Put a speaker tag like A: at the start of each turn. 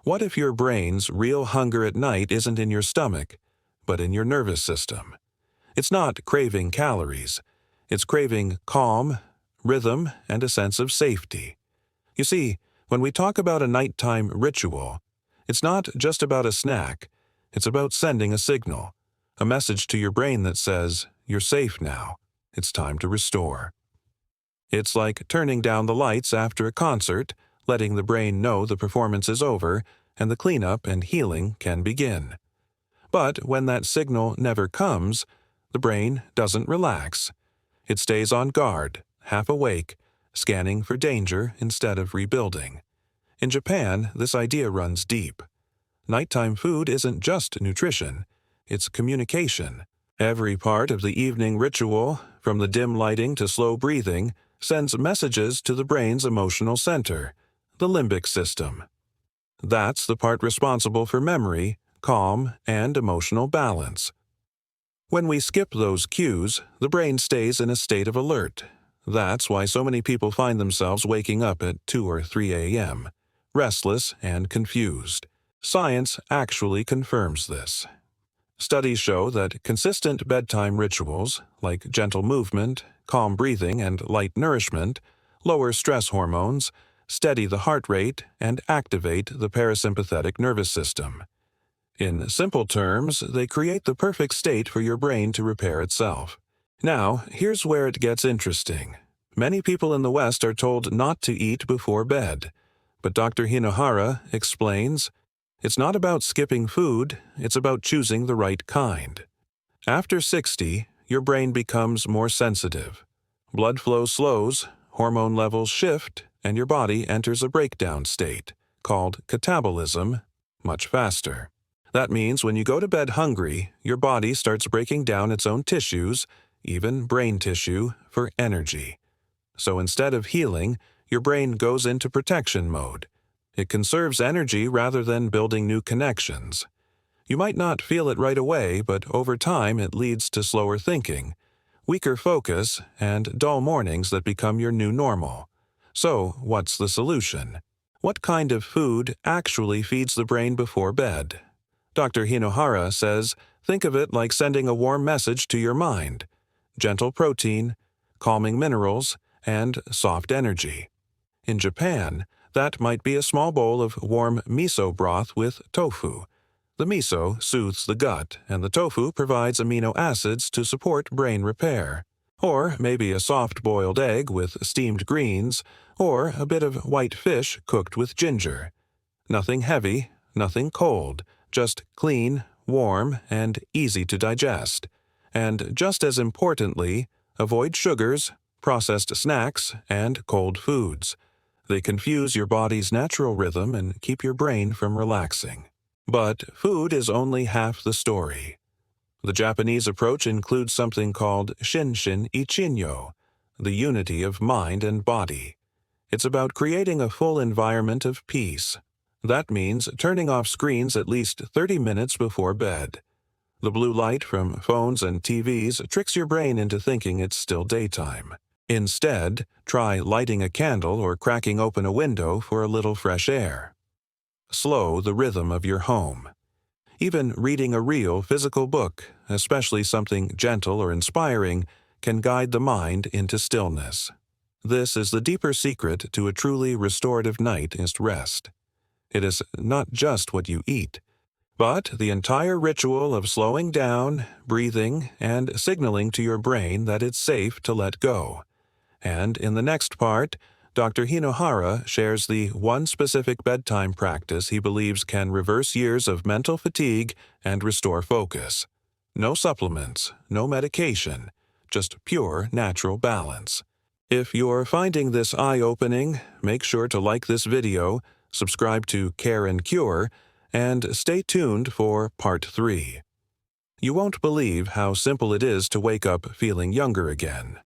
A: What if your brain's real hunger at night isn't in your stomach, but in your nervous system? It's not craving calories. It's craving calm, rhythm, and a sense of safety. You see, when we talk about a nighttime ritual, it's not just about a snack. It's about sending a signal, a message to your brain that says, "You're safe now. It's time to restore." It's like turning down the lights after a concert, letting the brain know the performance is over and the cleanup and healing can begin. But when that signal never comes, the brain doesn't relax. It stays on guard, half awake, scanning for danger instead of rebuilding. In Japan, this idea runs deep. Nighttime food isn't just nutrition, it's communication. Every part of the evening ritual, from the dim lighting to slow breathing, sends messages to the brain's emotional center, the limbic system. That's the part responsible for memory, calm, and emotional balance. When we skip those cues, the brain stays in a state of alert. That's why so many people find themselves waking up at 2 or 3 a.m., restless and confused. Science actually confirms this. Studies show that consistent bedtime rituals, like gentle movement, calm breathing, and light nourishment, lower stress hormones, steady the heart rate, and activate the parasympathetic nervous system. In simple terms, they create the perfect state for your brain to repair itself. Now, here's where it gets interesting. Many people in the West are told not to eat before bed, but Dr. Hinohara explains, it's not about skipping food, it's about choosing the right kind. After 60, your brain becomes more sensitive. Blood flow slows, hormone levels shift, and your body enters a breakdown state, called catabolism, much faster. That means when you go to bed hungry, your body starts breaking down its own tissues, even brain tissue, for energy. So instead of healing, your brain goes into protection mode. It conserves energy rather than building new connections. You might not feel it right away, but over time it leads to slower thinking, weaker focus, and dull mornings that become your new normal. So, what's the solution? What kind of food actually feeds the brain before bed? Dr. Hinohara says, think of it like sending a warm message to your mind. Gentle protein, calming minerals, and soft energy. In Japan, that might be a small bowl of warm miso broth with tofu. The miso soothes the gut, and the tofu provides amino acids to support brain repair. Or maybe a soft-boiled egg with steamed greens, or a bit of white fish cooked with ginger. Nothing heavy, nothing cold, just clean, warm, and easy to digest. And just as importantly, avoid sugars, processed snacks, and cold foods. They confuse your body's natural rhythm and keep your brain from relaxing. But food is only half the story. The Japanese approach includes something called Shin Shin Ichinyo, the unity of mind and body. It's about creating a full environment of peace. That means turning off screens at least 30 minutes before bed. The blue light from phones and TVs tricks your brain into thinking it's still daytime. Instead, try lighting a candle or cracking open a window for a little fresh air. Slow the rhythm of your home. Even reading a real physical book, especially something gentle or inspiring, can guide the mind into stillness. This is the deeper secret to a truly restorative night is rest. It is not just what you eat, but the entire ritual of slowing down, breathing, and signaling to your brain that it's safe to let go. And in the next part, Dr. Hinohara shares the one specific bedtime practice he believes can reverse years of mental fatigue and restore focus. No supplements, no medication, just pure natural balance. If you're finding this eye-opening, make sure to like this video, subscribe to Care and Cure, and stay tuned for Part 3. You won't believe how simple it is to wake up feeling younger again.